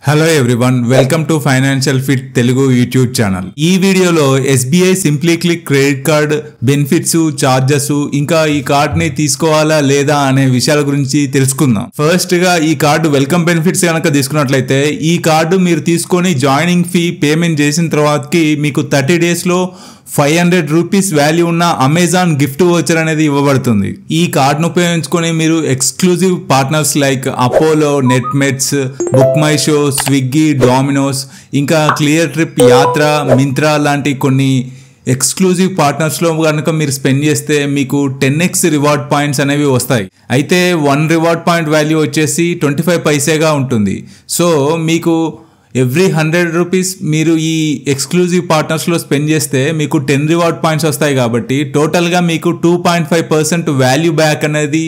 Hello everyone, welcome to financial fit Telugu YouTube channel. ఈ వీడియోలో SBI simply click credit card benefits, charges, ఇంకా ఈ card ని తీసుకోవాలా లేదా అనే విషయాల గురించి తెలుసుకుందాం. ఫస్ట్ గా ఈ కార్డు వెల్కమ్ బెనిఫిట్స్ కనుక తీసుకున్నట్లయితే ఈ కార్డు మీరు తీసుకొని జాయినింగ్ ఫీ పేమెంట్ చేసిన తర్వాతకి మీకు 30 days లో 500 రూపీస్ వాల్యూ ఉన్న అమెజాన్ గిఫ్ట్ వోచర్ అనేది ఇవ్వబడుతుంది. ఈ కార్డును ఉపయోగించుకొని మీరు exclusive partners like Apollo, Netmeds, book my show, Swiggy, Dominos, ఇంకా క్లియర్ ట్రిప్, యాత్ర, మింత్రా లాంటి కొన్ని ఎక్స్క్లూజివ్ పార్ట్నర్స్లో కనుక మీరు స్పెండ్ చేస్తే మీకు 10x రివార్డ్ పాయింట్స్ అనేవి వస్తాయి. అయితే 1 రివార్డ్ పాయింట్ వాల్యూ వచ్చేసి 25 పైసేగా ఉంటుంది. సో మీకు ఎవ్రీ 100 రూపీస్ మీరు ఈ ఎక్స్క్లూజివ్ పార్ట్నర్స్లో స్పెండ్ చేస్తే మీకు 10 రివార్డ్ పాయింట్స్ వస్తాయి. కాబట్టి టోటల్గా మీకు 2.5% వాల్యూ బ్యాక్ అనేది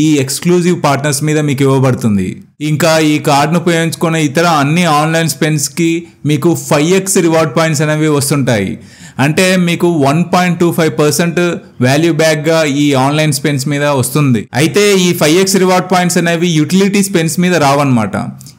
ఈ ఎక్స్క్లూజివ్ పార్ట్నర్స్ మీద మీకు ఇవ్వబడుతుంది. ఇంకా ఈ కార్డును ఉపయోగించుకునే ఇతర అన్ని ఆన్లైన్ స్పెండ్స్కి మీకు 5x రివార్డ్ పాయింట్స్ అనేవి వస్తుంటాయి. అంటే మీకు 1.25% వాల్యూ బ్యాక్గా ఈ ఆన్లైన్ స్పెండ్స్ మీద వస్తుంది. అయితే ఈ 5x రివార్డ్ పాయింట్స్ అనేవి యూటిలిటీ స్పెండ్స్ మీద రావన్నమాట.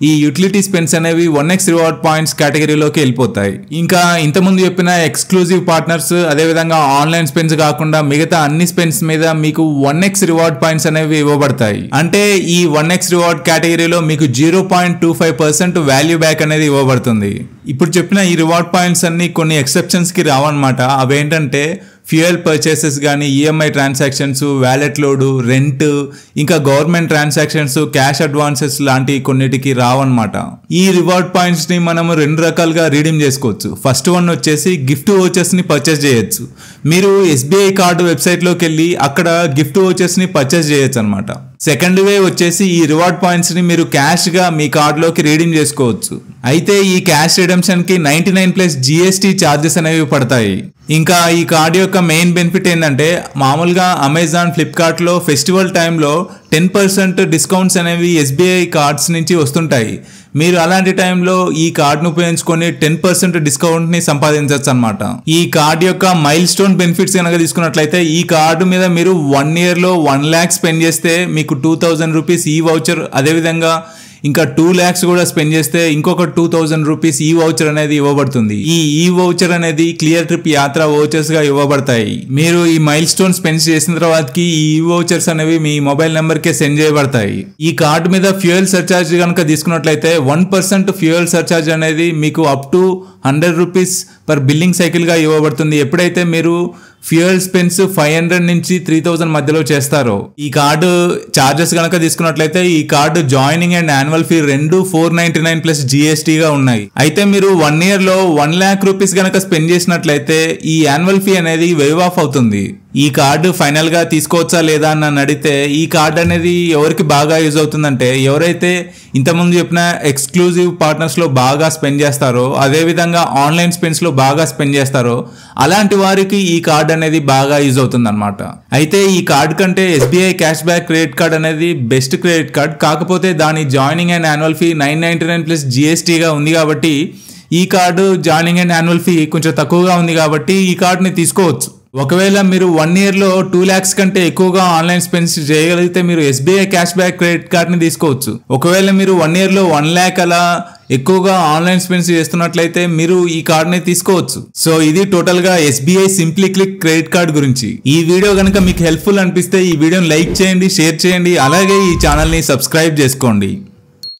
ఈ యూటిలిటీ స్పెండ్స్ అనేవి 1x రివార్డ్ పాయింట్స్ కేటగిరీలోకి వెళ్ళిపోతాయి. ఇంకా ఇంతకుముందు చెప్పిన ఎక్స్క్లూజివ్ పార్ట్నర్స్, అదేవిధంగా ఆన్లైన్ స్పెండ్స్ కాకుండా మిగతా అన్ని స్పెండ్స్ మీద మీకు 1x రివార్డ్ పాయింట్స్ అనేవి ఇవ్వబడతాయి. అంటే ఈ 1x రివార్డ్ కేటగిరీలో మీకు 0.25% వాల్యూ బ్యాక్ అనేది ఇవ్వబడుతుంది. ఇప్పుడు చెప్పిన ఈ రివార్డ్ పాయింట్స్ అన్ని కొన్ని ఎక్సెప్షన్స్కి రావన్నమాట. అవేంటంటే ఫ్యూయల్ పర్చేసెస్ కానీ, EMI transactions, wallet load, rent, ఇంకా గవర్నమెంట్ ట్రాన్సాక్షన్స్, క్యాష్ అడ్వాన్సెస్ లాంటి కొన్నిటికి రావన్నమాట. ఈ రివార్డ్ పాయింట్స్ ని మనము 2 రకాలుగా రీడీమ్ చేసుకోవచ్చు. ఫస్ట్ వన్ వచ్చేసి గిఫ్ట్ వోచర్స్ ని పర్చేస్ చేయొచ్చు. మీరు ఎస్బీఐ కార్డు వెబ్సైట్ లోకి వెళ్ళి అక్కడ గిఫ్ట్ వోచర్స్ ని పర్చేస్ చేయొచ్చు అనమాట. సెకండ్ వే వచ్చేసి ఈ రివార్డ్ పాయింట్స్ ని మీరు క్యాష్ గా మీ కార్డులోకి రీడీమ్ చేసుకోవచ్చు. అయితే ఈ క్యాష్ రిడెంప్షన్ కి 99+ GST ఛార్జెస్ అనేవి పడతాయి. ఇంకా ఈ కార్డు యొక్క మెయిన్ బెనిఫిట్ ఏంటంటే మామూలుగా అమెజాన్, ఫ్లిప్కార్ట్ లో ఫెస్టివల్ టైంలో 10% డిస్కౌంట్స్ అనేవి ఎస్బీఐ కార్డ్స్ నుంచి వస్తుంటాయి. మీరు అలాంటి టైంలో ఈ కార్డును ఉపయోగించుకొని 10% డిస్కౌంట్ ని సంపాదించవచ్చు అనమాట. ఈ కార్డు యొక్క మైల్ స్టోన్ బెనిఫిట్స్ కనుక తీసుకున్నట్లయితే ఈ కార్డు మీద మీరు 1 year లో 1 lakh స్పెండ్ చేస్తే మీకు 2000 రూపీస్ ఈ వౌచర్, అదేవిధంగా ఇంకా 2 lakhs కూడా స్పెండ్ చేస్తే ఇంకొక 2000 రూపీస్ ఈ వౌచర్ అనేది ఇవ్వబడుతుంది. ఈ వౌచర్ అనేది క్లియర్ ట్రిప్, యాత్ర వౌచర్స్ గా ఇవ్వబడతాయి. మీరు ఈ మైల్ స్టోన్ స్పెండ్ చేసిన తర్వాతకి ఈ వౌచర్స్ అనేవి మీ మొబైల్ నెంబర్ కే సెండ్ చేయబడతాయి. ఈ కార్డు మీద ఫ్యూయల్ సర్చార్జ్ కనుక తీసుకున్నట్లయితే 1% ఫ్యూయల్ సర్చార్జ్ అనేది మీకు up to 100 rupees per billing cycle గా ఇవ్వబడుతుంది. ఎప్పుడైతే మీరు ఫ్యూయల్ స్పెండ్స్ 500 నుంచి 3000 మధ్యలో చేస్తారో. ఈ కార్డు చార్జెస్ కనుక తీసుకున్నట్లయితే ఈ card joining and annual fee 499+ GST గా ఉన్నాయి. అయితే మీరు 1 year లో 1 lakh రూపీస్ కనుక స్పెండ్ చేసినట్లయితే ఈ యాన్యువల్ ఫీ అనేది వేవ్ ఆఫ్ అవుతుంది. ఈ కార్డు ఫైనల్ గా తీసుకోవచ్చా లేదా అని నన్ను అడిగితే ఈ కార్డు అనేది ఎవరికి బాగా యూజ్ అవుతుందంటే ఎవరైతే ఇంతకుముందు చెప్పిన ఎక్స్క్లూజివ్ పార్ట్నర్స్ లో బాగా స్పెండ్ చేస్తారో, అదే విధంగా ఆన్లైన్ స్పెండ్స్ లో బాగా స్పెండ్ చేస్తారో అలాంటి వారికి ఈ కార్డు అనేది బాగా యూజ్ అవుతుంది అనమాట. అయితే ఈ కార్డు కంటే SBI cash back credit card అనేది బెస్ట్ క్రెడిట్ కార్డ్. కాకపోతే దాని joining and annual fee 999+ GST గా ఉంది. కాబట్టి ఈ card joining and annual fee కొంచెం తక్కువగా ఉంది కాబట్టి ఈ కార్డుని తీసుకోవచ్చు. ఒకవేళ మీరు 1 year లో 2 lakhs కంటే ఎక్కువగా ఆన్లైన్ స్పెండ్స్ చేయగలిగితే మీరు SBI cash back credit card ని తీసుకోవచ్చు. ఒకవేళ మీరు 1 year లో 1 lakh అలా ఎక్కువగా ఆన్లైన్ స్పెండ్స్ చేస్తున్నట్లయితే మీరు ఈ కార్డ్ ని తీసుకోవచ్చు. సో ఇది టోటల్ గా SBI simply click credit card గురించి. ఈ వీడియో కనుక మీకు హెల్ప్ఫుల్ అనిపిస్తే ఈ వీడియోని లైక్ చేయండి, షేర్ చేయండి, అలాగే ఈ ఛానల్ ని సబ్స్క్రైబ్ చేసుకోండి.